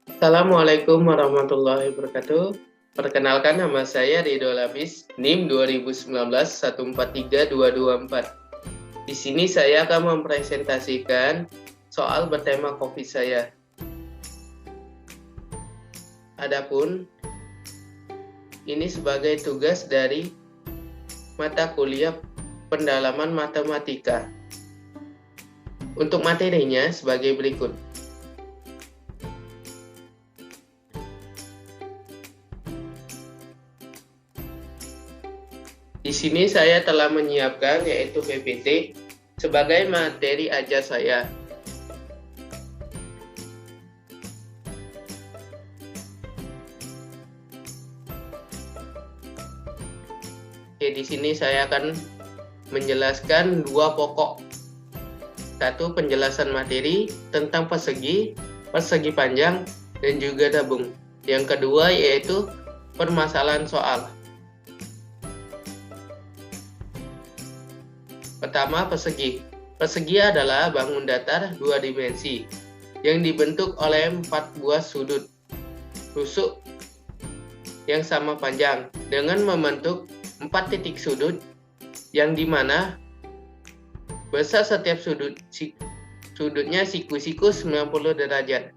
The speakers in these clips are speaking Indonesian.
Assalamualaikum warahmatullahi wabarakatuh. Perkenalkan, nama saya Ridho Labis, NIM 2019 143224. Di sini saya akan mempresentasikan soal bertema COVID saya. Adapun ini sebagai tugas dari mata kuliah pendalaman matematika. Untuk materinya sebagai berikut. Di sini saya telah menyiapkan yaitu PPT sebagai materi ajar saya. Oke, di sini saya akan menjelaskan dua pokok. Satu, penjelasan materi tentang persegi, persegi panjang, dan juga tabung. Yang kedua yaitu permasalahan soal. Pertama, persegi. Persegi adalah bangun datar dua dimensi yang dibentuk oleh 4 buah sudut rusuk yang sama panjang dengan membentuk 4 titik sudut yang dimana besar setiap sudutnya siku-siku 90 derajat.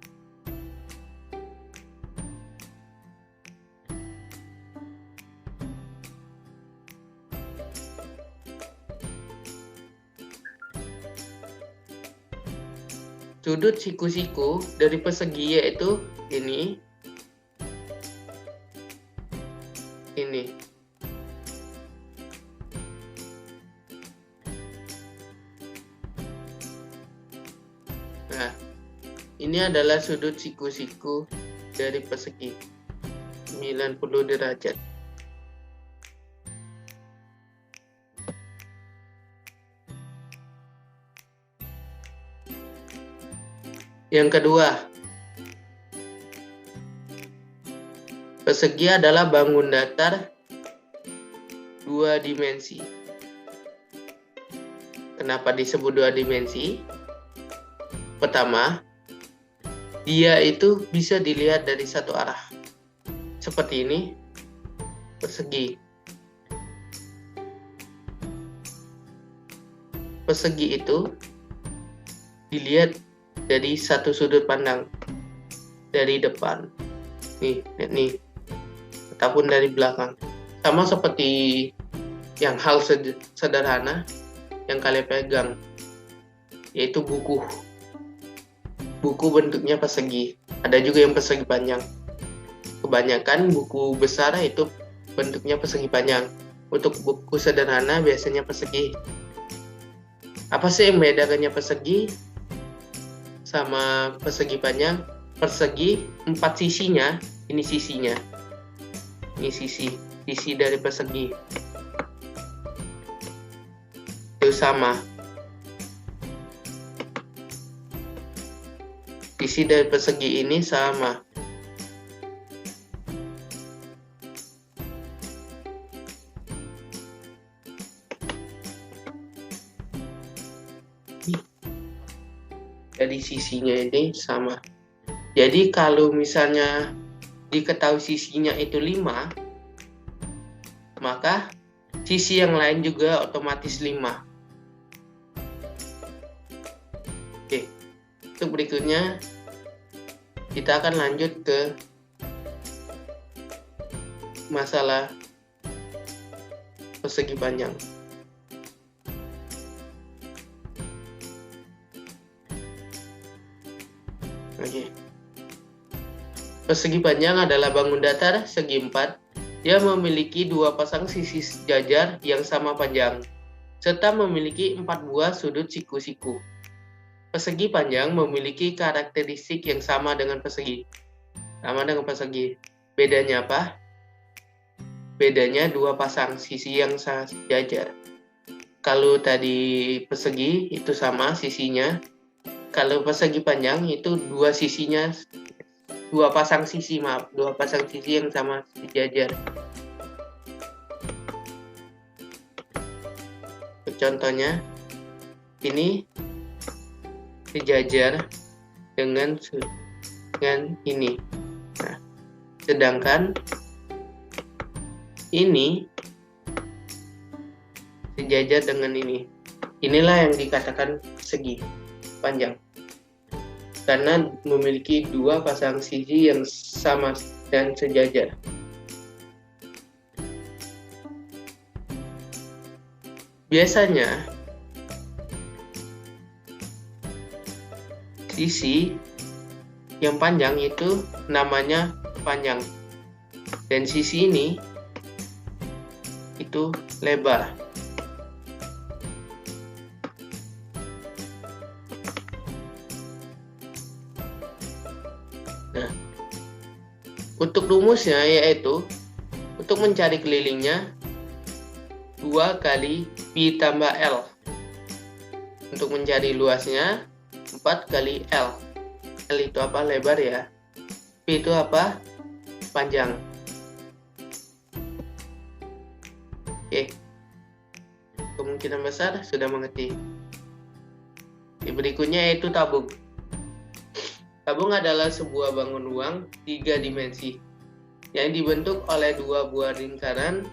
Sudut siku-siku dari persegi yaitu ini. Nah, ini adalah sudut siku-siku dari persegi 90 derajat. Yang kedua, persegi adalah bangun datar dua dimensi. Kenapa disebut dua dimensi? Pertama, dia itu bisa dilihat dari satu arah. Seperti ini, persegi. Persegi itu dilihat dari satu sudut pandang, dari depan, nih, ataupun dari belakang. Sama seperti yang hal sederhana yang kalian pegang, yaitu buku. Buku bentuknya persegi. Ada juga yang persegi panjang. Kebanyakan buku besar itu bentuknya persegi panjang. Untuk buku sederhana biasanya persegi. Apa sih yang membedakannya persegi sama persegi panjang? Persegi 4 sisinya, ini sisinya. Ini sisi dari persegi. Itu sama. Sisi dari persegi ini sama. Dari sisinya ini sama. Jadi kalau misalnya diketahui sisinya itu 5, maka sisi yang lain juga otomatis 5. Oke, untuk berikutnya kita akan lanjut ke masalah persegi panjang. Oke. Persegi panjang adalah bangun datar segi 4. Dia memiliki 2 pasang sisi sejajar yang sama panjang, serta memiliki 4 buah sudut siku-siku. Persegi panjang memiliki karakteristik yang sama dengan persegi. Bedanya apa? Bedanya 2 pasang sisi yang sejajar. Kalau tadi persegi itu sama sisinya. Kalau persegi panjang itu 2 sisinya, 2 pasang sisi yang sama sejajar. contohnya ini sejajar dengan ini. Nah, sedangkan ini sejajar dengan ini. Inilah yang dikatakan segi panjang, karena memiliki dua pasang sisi yang sama dan sejajar. Biasanya sisi yang panjang itu namanya panjang, dan sisi ini itu lebar. Nah, untuk rumusnya yaitu untuk mencari kelilingnya 2 kali pi tambah L. Untuk mencari luasnya 4 kali L. L itu apa? Lebar ya. Pi itu apa? Panjang. Oke. Kemungkinan besar sudah mengerti. Berikutnya yaitu tabung. Tabung adalah sebuah bangun ruang 3 dimensi yang dibentuk oleh 2 buah lingkaran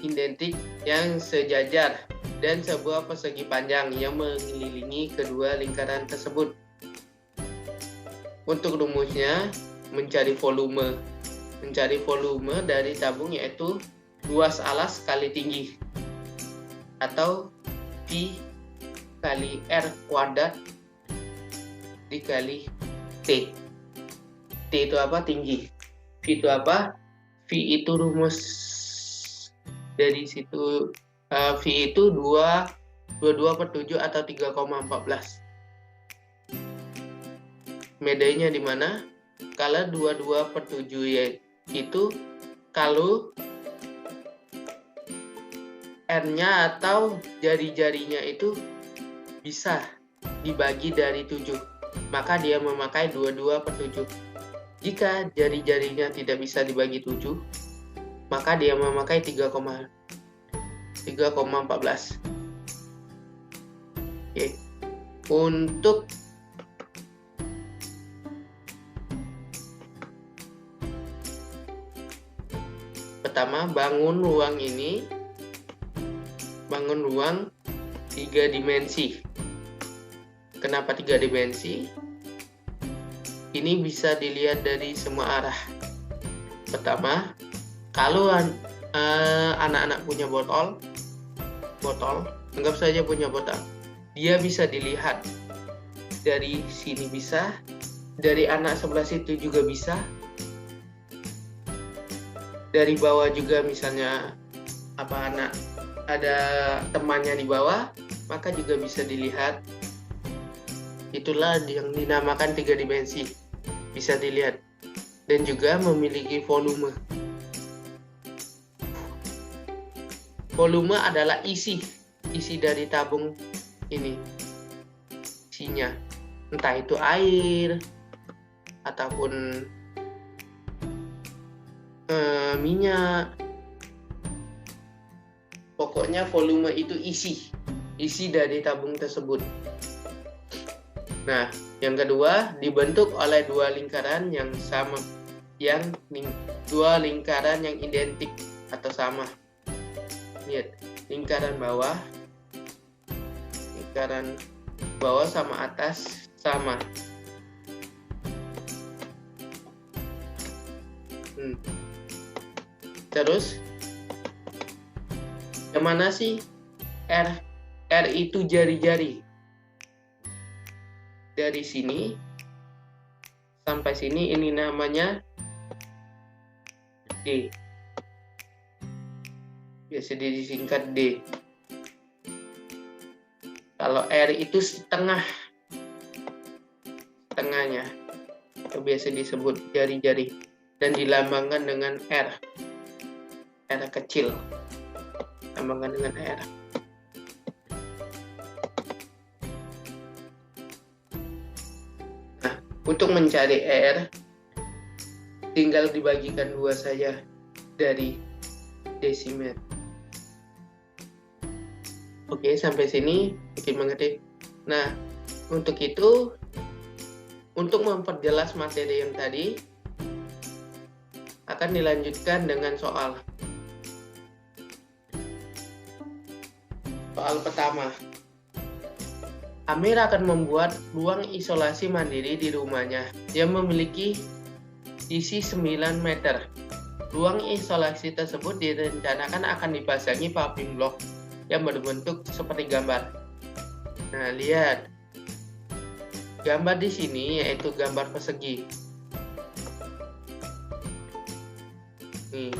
identik yang sejajar dan sebuah persegi panjang yang mengelilingi kedua lingkaran tersebut. Untuk rumusnya, mencari volume. Mencari volume dari tabung yaitu luas alas kali tinggi, atau Pi kali R kuadrat dikali T. T itu apa? Tinggi. V itu apa? V itu rumus dari situ. V itu 22/7 atau 3,14. Bedanya di mana? Kalau 22/7 yaitu kalau R-nya atau jari-jarinya itu bisa dibagi dari 7, maka dia memakai 22/7. Jika jari-jarinya tidak bisa dibagi 7, maka dia memakai 3,14. Oke. Untuk pertama, bangun ruang 3 dimensi. Kenapa 3 dimensi? Ini bisa dilihat dari semua arah. Pertama, kalau anak-anak punya botol, anggap saja punya botol, dia bisa dilihat dari sini, bisa dari anak sebelah situ juga bisa, dari bawah juga, misalnya anak ada temannya di bawah, maka juga bisa dilihat. Itulah yang dinamakan 3 dimensi, bisa dilihat, dan juga memiliki volume. Volume adalah isi dari tabung ini, isinya, entah itu air ataupun minyak. Pokoknya volume itu isi dari tabung tersebut. Nah, yang kedua, dibentuk oleh 2 lingkaran yang sama, dua lingkaran yang identik atau sama. Lihat, lingkaran bawah sama atas sama. Terus, yang mana sih R? R itu jari-jari. Dari sini sampai sini ini namanya D. Biasa disingkat D. Kalau R itu setengahnya, itu biasa disebut jari-jari dan dilambangkan dengan R. R kecil, lambangkan dengan R. Nah, untuk mencari R, tinggal dibagikan 2 saja dari desimeter. Oke, sampai sini mungkin mengerti. Nah, untuk itu, untuk memperjelas materi yang tadi, akan dilanjutkan dengan soal. Soal pertama. Amir akan membuat ruang isolasi mandiri di rumahnya yang memiliki isi 9 meter. Ruang isolasi tersebut direncanakan akan dipasangi paving block yang berbentuk seperti gambar. Nah, lihat. Gambar di sini yaitu gambar persegi. Nih,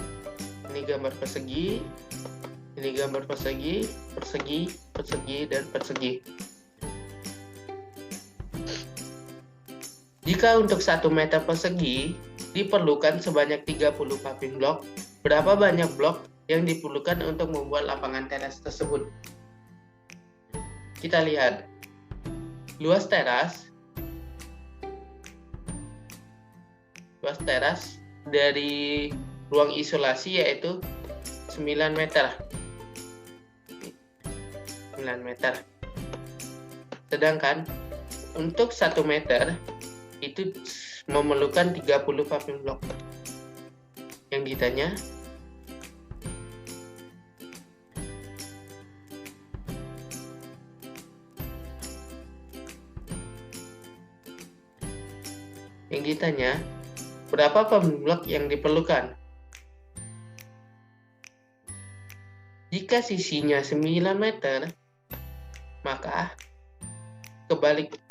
ini gambar persegi. Ini gambar persegi, persegi, persegi, dan persegi. Jika untuk 1 meter persegi diperlukan sebanyak 30 paving block, berapa banyak blok yang diperlukan untuk membuat lapangan teras tersebut? Kita lihat. Luas teras dari ruang isolasi yaitu 9 meter. 9 meter. Sedangkan untuk 1 meter itu memerlukan 30 paving block. Yang ditanya, berapa paving block yang diperlukan? Jika sisinya 9 meter, maka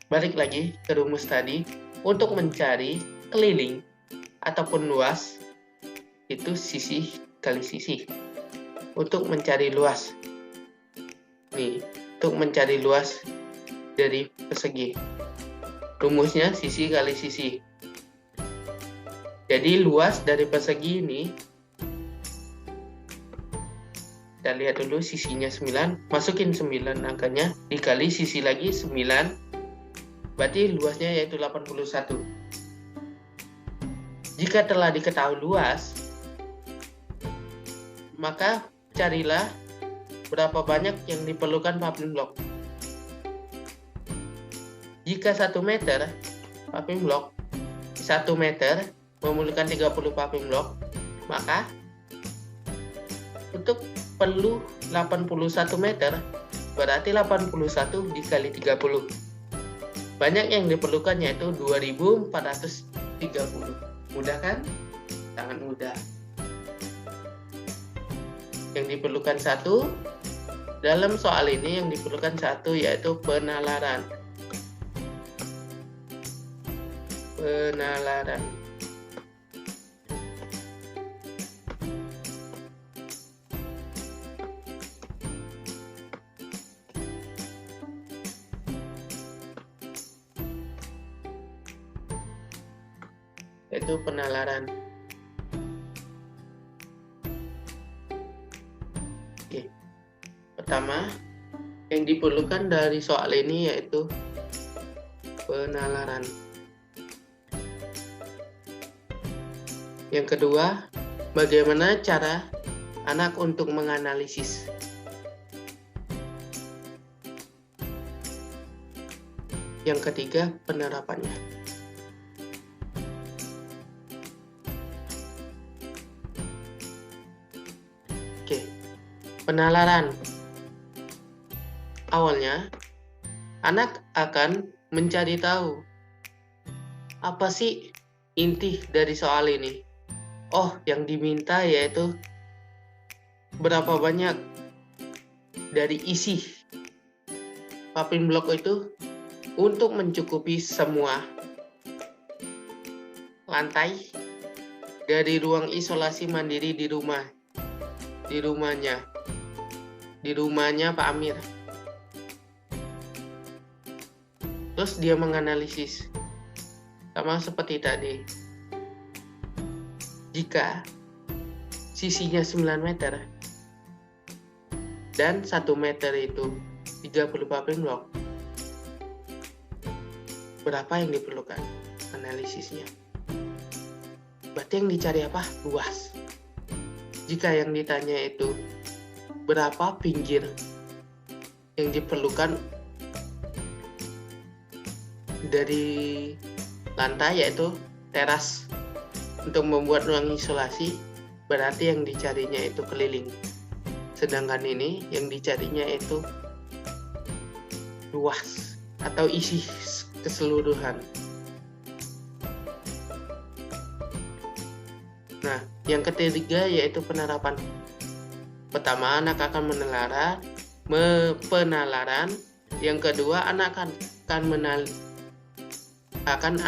balik lagi ke rumus tadi. Untuk mencari keliling ataupun luas, itu sisi kali sisi. Untuk mencari luas, nih, untuk mencari luas dari persegi, rumusnya sisi kali sisi. Jadi luas dari persegi ini, kita lihat dulu sisinya 9, masukin 9 angkanya, dikali sisi lagi 9, berarti luasnya yaitu 81. Jika telah diketahui luas, maka carilah berapa banyak yang diperlukan paving block. Jika 1 meter paving block, 1 meter memerlukan 30 paving block, maka untuk perlu 81 meter, berarti 81 dikali 30. Banyak yang diperlukan yaitu 2430. Mudah kan? Sangat mudah. Yang diperlukan satu, dalam soal ini yang diperlukan satu yaitu penalaran. Penalaran. Yaitu penalaran. Oke. Pertama, yang diperlukan dari soal ini yaitu penalaran. Yang kedua, bagaimana cara anak untuk menganalisis. Yang ketiga, penerapannya. Oke, penalaran. Awalnya, anak akan mencari tahu apa sih inti dari soal ini. Oh, yang diminta yaitu berapa banyak dari isi paving block itu untuk mencukupi semua lantai dari ruang isolasi mandiri di rumahnya Pak Amir. Terus dia menganalisis sama seperti tadi. Jika sisinya 9 meter dan 1 meter itu 30 paving block, berapa yang diperlukan analisisnya? Berarti yang dicari apa? Luas. Jika yang ditanya itu berapa pinggir yang diperlukan dari lantai, yaitu teras. Untuk membuat ruang isolasi, berarti yang dicarinya itu keliling. Sedangkan ini yang dicarinya itu luas atau isi keseluruhan. Nah, yang ketiga yaitu penerapan. Pertama, anak akan penalaran. Yang kedua, anak akan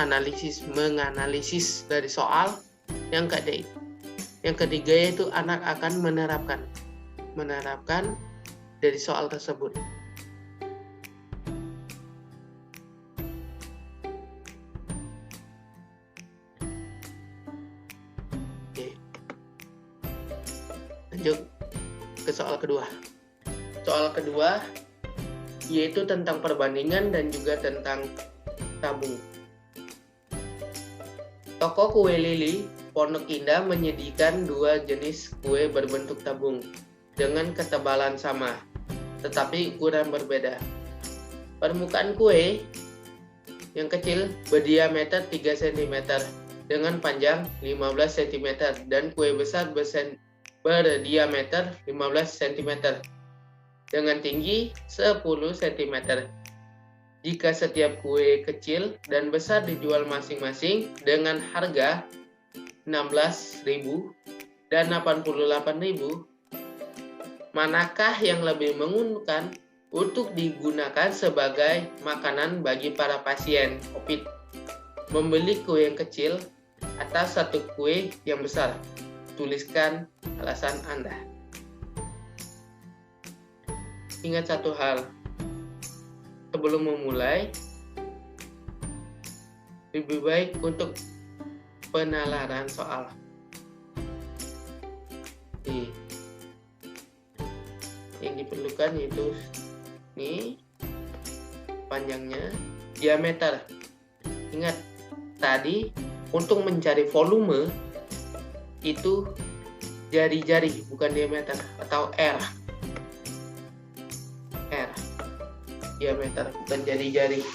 menganalisis dari soal. Yang ketiga yaitu anak akan menerapkan dari soal tersebut. Oke. Lanjut ke soal kedua. Soal kedua yaitu tentang perbandingan dan juga tentang tabung. Toko kue Lili Pondok Indah menyediakan dua jenis kue berbentuk tabung dengan ketebalan sama, tetapi ukuran berbeda. Permukaan kue yang kecil berdiameter 3 cm dengan panjang 15 cm dan kue besar berdiameter 15 cm dengan tinggi 10 cm. Jika setiap kue kecil dan besar dijual masing-masing dengan harga 16.000 dan 88.000, manakah yang lebih menguntungkan untuk digunakan sebagai makanan bagi para pasien COVID? Membeli kue yang kecil atau satu kue yang besar? Tuliskan alasan Anda. Ingat satu hal, sebelum memulai, lebih baik untuk penalaran soal. Yang diperlukan yaitu ini panjangnya, diameter. Ingat tadi untuk mencari volume itu jari-jari bukan diameter, atau R. Diameter bukan jari-jari.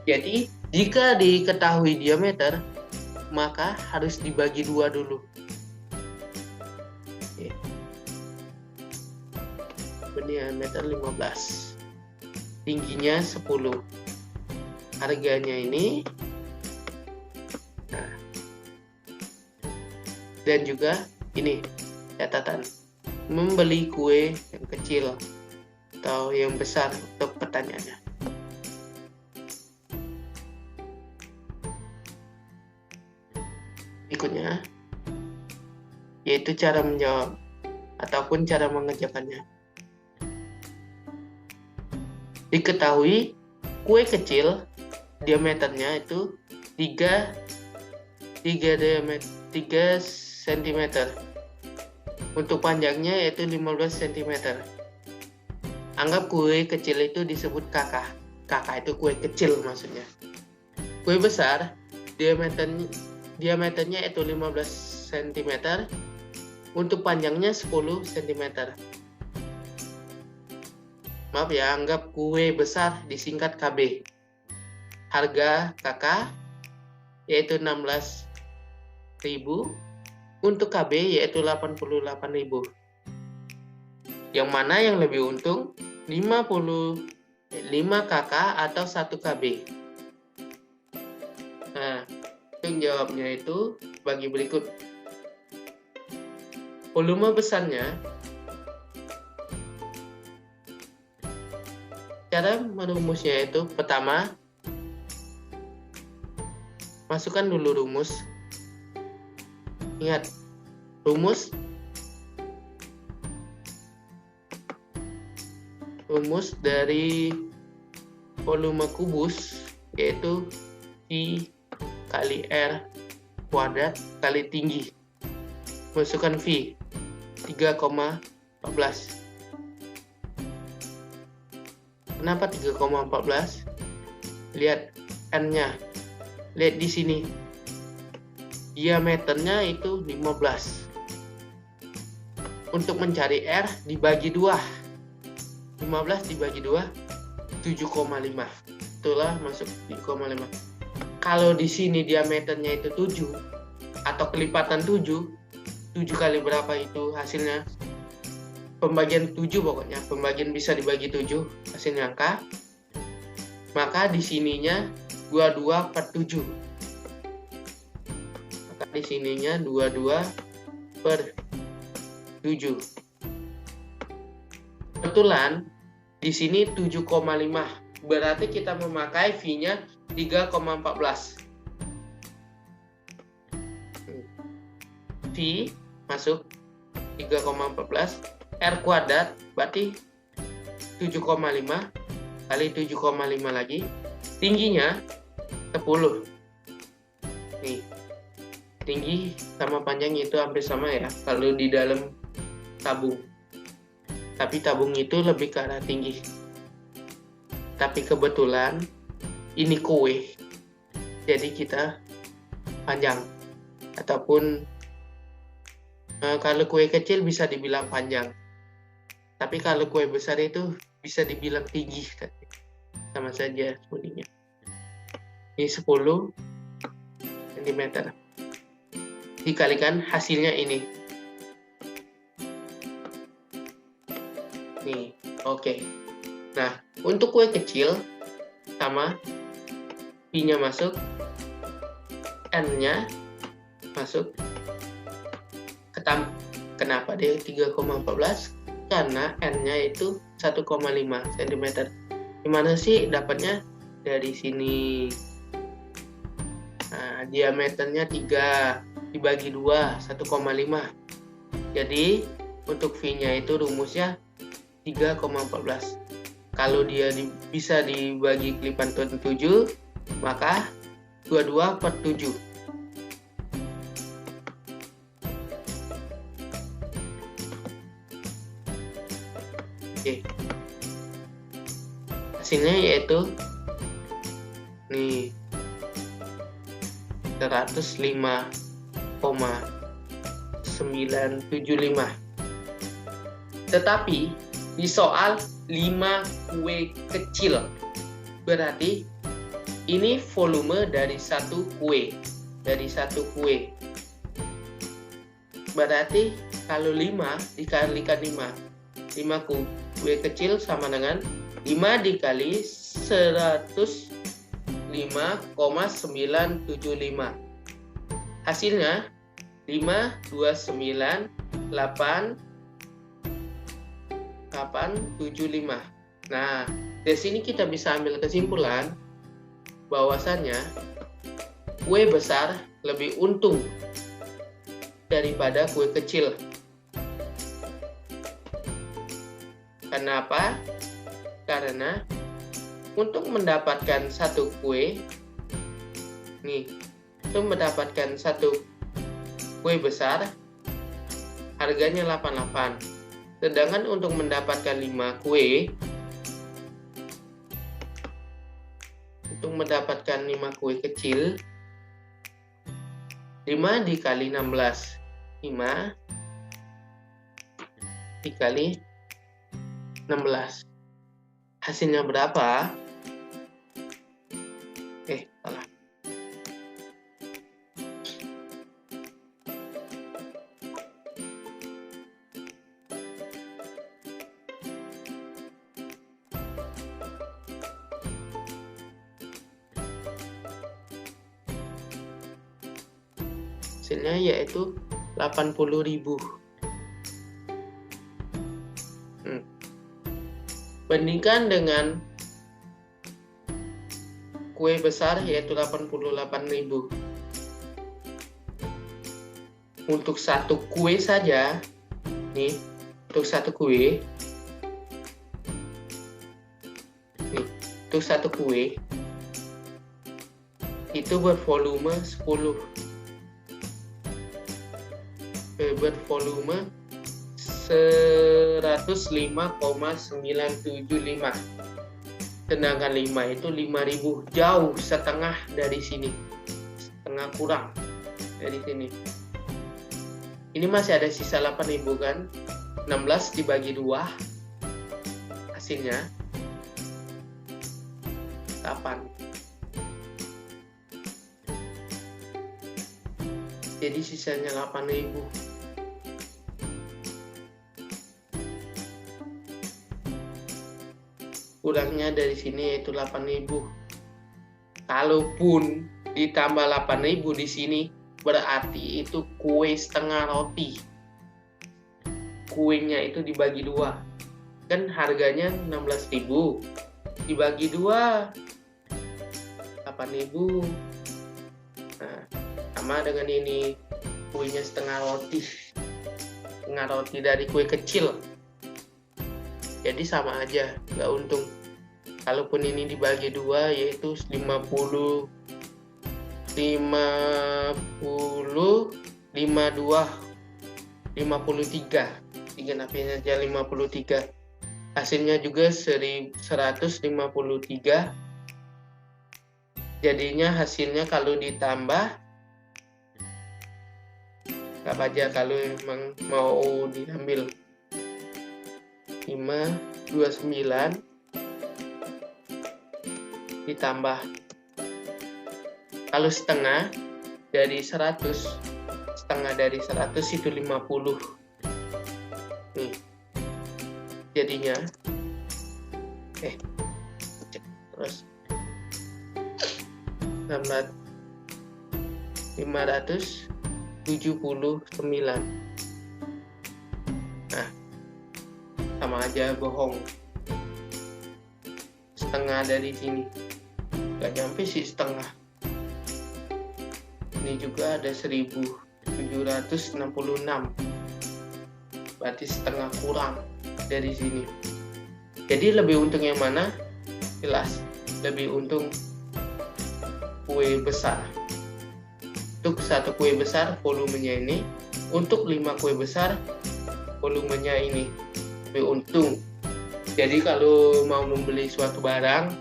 Jadi jika diketahui diameter, maka harus dibagi dua dulu. Oke. Diameter 15, tingginya 10. Harganya ini. Nah. Dan juga ini catatan, membeli kue yang kecil atau yang besar untuk pertanyaannya. Berikutnya yaitu cara menjawab ataupun cara mengerjakannya. Diketahui kue kecil diameternya itu 3 cm. Untuk panjangnya yaitu 15 cm. Anggap kue kecil itu disebut kakak. Kakak itu kue kecil maksudnya. Kue besar diameternya itu 15 cm. Untuk panjangnya 10 cm. Maaf ya, anggap kue besar disingkat KB. Harga kakak yaitu 16.000. Untuk KB yaitu 88.000. Yang mana yang lebih untung? 5 kakak atau 1 KB? Nah, jawabnya itu bagi berikut. Volume besarnya, cara merumusnya itu pertama, masukkan dulu rumus. Ingat, rumus dari volume kubus yaitu I kali R kuadrat kali tinggi. Masukkan V 3,14. Kenapa 3,14? Lihat N-nya. Lihat di sini. Diameternya itu 15. Untuk mencari R dibagi 2. 15 dibagi 2, 7,5. Itulah masuk 7,5. Kalau di sini diameternya itu 7 atau kelipatan 7 kali berapa itu hasilnya? Pembagian 7 pokoknya, pembagian bisa dibagi 7 hasilnya angka. Maka di sininya 22 per 7. Maka di sininya 22 per 7. Kebetulan di sini 7,5. Berarti kita memakai V-nya 3,14. V masuk 3,14. R kuadrat berarti 7,5 kali 7,5 lagi. Tingginya 10. Nih. Tinggi sama panjang itu hampir sama ya kalau di dalam tabung. Tapi tabung itu lebih ke arah tinggi. Tapi kebetulan ini kue. Jadi kita panjang. Ataupun kalau kue kecil bisa dibilang panjang. Tapi kalau kue besar itu bisa dibilang tinggi. Sama saja bunyinya. Ini 10 cm. Dikalikan hasilnya ini. Nih, oke. Nah, untuk kue kecil sama V-nya masuk, N-nya masuk. Kenapa dia 3,14? Karena N-nya itu 1,5 cm. Gimana sih dapatnya? Dari sini. Nah, diameternya 3 dibagi 2, 1,5. Jadi, untuk V-nya itu rumusnya 3,14. Kalau dia bisa dibagi kelipatan 7, maka 22 per 7. Oke. Hasilnya yaitu nih 105,975. Tetapi di soal 5 kue kecil. Berarti ini volume dari satu kue. Berarti kalau 5 dikalikan 5 kue kecil sama dengan 5 dikali 105,975. Hasilnya 529,875. Nah, dari sini kita bisa ambil kesimpulan bahwasannya kue besar lebih untung daripada kue kecil. Kenapa? Karena untuk mendapatkan satu kue, untuk mendapatkan satu kue besar, harganya 88. Sedangkan untuk mendapatkan 5 kue, untuk mendapatkan 5 kue kecil, 5 dikali 16. 5 dikali 16. Hasilnya berapa? Salah. Hasilnya yaitu 80.000. Bandingkan dengan kue besar yaitu 88.000. Untuk satu kue saja, untuk satu kue, itu bervolume 10. Bervolume 105,975. Sedangkan 5 itu 5.000, jauh setengah dari sini. Setengah kurang dari sini. Ini masih ada sisa 8.000 kan? 16 dibagi 2. hasilnya 8. Jadi sisanya 8.000. Kurangnya dari sini yaitu 8.000. Kalaupun ditambah 8.000 di sini, berarti itu kue setengah roti. Kuenya itu dibagi 2. Kan harganya 16.000. Dibagi 2, 8.000. Nah, sama dengan ini, kuenya setengah roti dari kue kecil, jadi sama aja, nggak untung. Kalaupun ini dibagi 2 yaitu 52, 53, genapnya aja 53, hasilnya juga 153. Jadinya hasilnya kalau ditambah apa aja kalau emang mau diambil 529 ditambah, kalau setengah dari 100, setengah dari 100 itu 50. Nih jadinya terus 579. Nah, sama aja bohong. Setengah dari sini, nggak nyampe sih setengah. Ini juga ada 1.766, berarti setengah kurang dari sini. Jadi lebih untung yang mana? Jelas lebih untung kue besar. Untuk satu kue besar volumenya ini, untuk 5 kue besar volumenya ini lebih untung. Jadi kalau mau membeli suatu barang,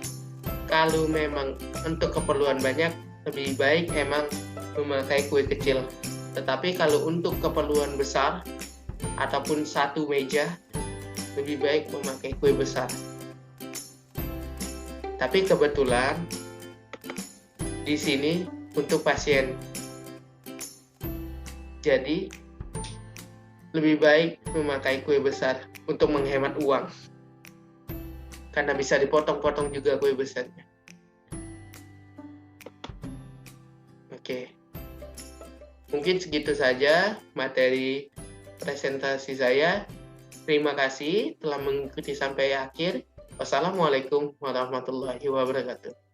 kalau memang untuk keperluan banyak, lebih baik emang memakai kue kecil. Tetapi kalau untuk keperluan besar ataupun satu meja, lebih baik memakai kue besar. Tapi kebetulan di sini untuk pasien, jadi lebih baik memakai kue besar untuk menghemat uang, karena bisa dipotong-potong juga kue besarnya. Oke, mungkin segitu saja materi presentasi saya. Terima kasih telah mengikuti sampai akhir. Wassalamualaikum warahmatullahi wabarakatuh.